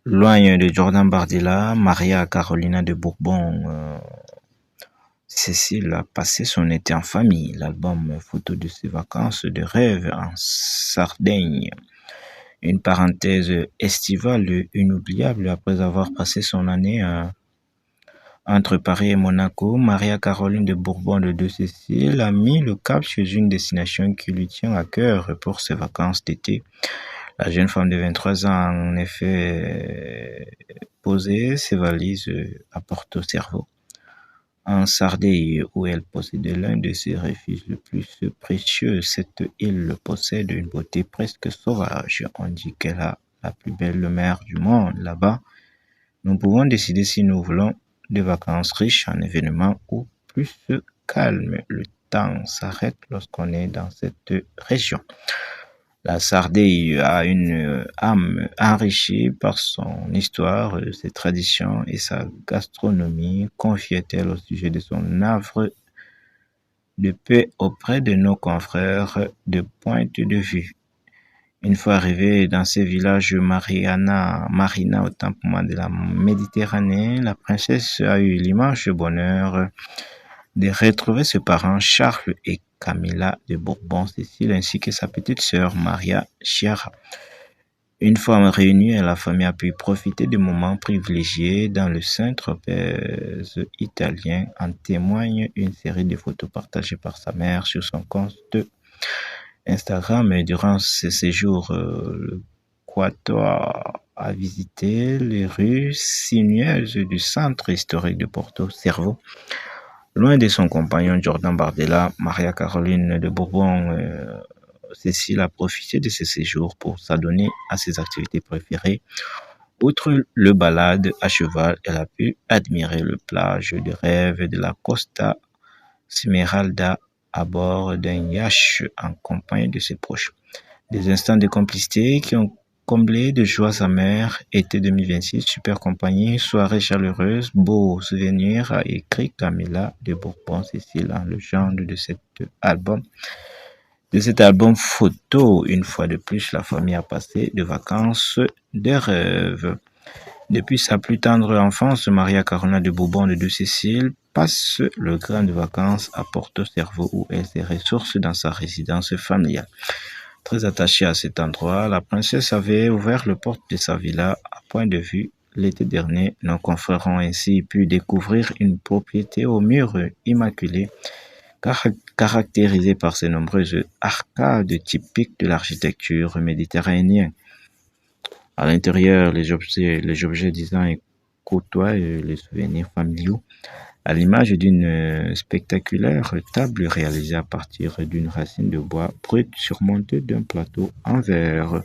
Loin de Jordan Bardella, Maria Carolina de Bourbon, Cécile a passé son été en famille. L'album photo de ses vacances de rêve en Sardaigne. Une parenthèse estivale inoubliable après avoir passé son année entre Paris et Monaco. Maria Caroline de Bourbon de Deux Cécile a mis le cap chez une destination qui lui tient à cœur pour ses vacances d'été. La jeune femme de 23 ans a en effet posé ses valises à Porto Cervo, en Sardaigne, où elle possède l'un de ses refuges les plus précieux. Cette île possède une beauté presque sauvage. On dit qu'elle a la plus belle mer du monde. Là-bas, nous pouvons décider si nous voulons des vacances riches en événements ou plus calmes. Le temps s'arrête lorsqu'on est dans cette région. La Sardaigne a une âme enrichie par son histoire, ses traditions et sa gastronomie, confiait-elle au sujet de son havre de paix auprès de nos confrères de Pointe de Vue. Une fois arrivée dans ce village Marina au templement de la Méditerranée, la princesse a eu l'immense bonheur de retrouver ses parents Charles et Camilla de Bourbon-Cécile ainsi que sa petite sœur Maria Chiara. Une fois réunie, la famille a pu profiter de moments privilégiés dans le Saint-Tropez italien. En témoigne une série de photos partagées par sa mère sur son compte Instagram. Et durant ce séjour, le Quatuor a visité les rues sinueuses du centre historique de Porto Cervo. Loin de son compagnon Jordan Bardella, Maria Caroline de Bourbon, Cécile a profité de ce séjour pour s'adonner à ses activités préférées. Outre le balade à cheval, elle a pu admirer le plage de rêve de la Costa Smeralda à bord d'un yacht en compagnie de ses proches. Des instants de complicité qui ont comblé de joie sa mère. Été 2026, super compagnie, soirée chaleureuse, beaux souvenirs, a écrit Camilla de Bourbon-Cécile en légende de cet album. De cet album photo, une fois de plus, la famille a passé des vacances de rêve. Depuis sa plus tendre enfance, Maria Carolina de Bourbon de Deux Cécile passe le grain de vacances à Porto Cervo où elle se ressource dans sa résidence familiale. Très attachée à cet endroit, la princesse avait ouvert les portes de sa villa à Point de Vue l'été dernier. Nos confrères ont ainsi pu découvrir une propriété aux murs immaculés, caractérisée par ses nombreuses arcades typiques de l'architecture méditerranéenne. À l'intérieur, les objets design côtoient les souvenirs familiaux, à l'image d'une spectaculaire table réalisée à partir d'une racine de bois brut surmontée d'un plateau en verre.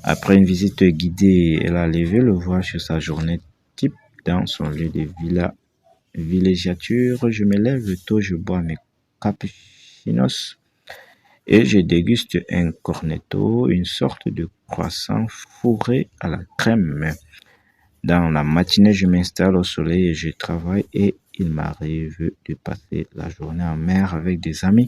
Après une visite guidée, elle a levé le voile sur sa journée type dans son lieu de villégiature. Je me lève tôt, je bois mes cappuccinos et je déguste un cornetto, une sorte de croissant fourré à la crème. Dans la matinée, je m'installe au soleil et je travaille et il m'arrive de passer la journée en mer avec des amis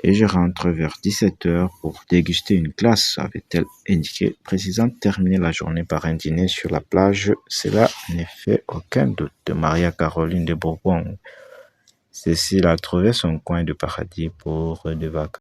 et je rentre vers 17h pour déguster une glace, avait-elle indiqué, précisant terminer la journée par un dîner sur la plage. Cela ne fait aucun doute. Maria Caroline de Bourbon, Cécile a trouvé son coin de paradis pour des vacances.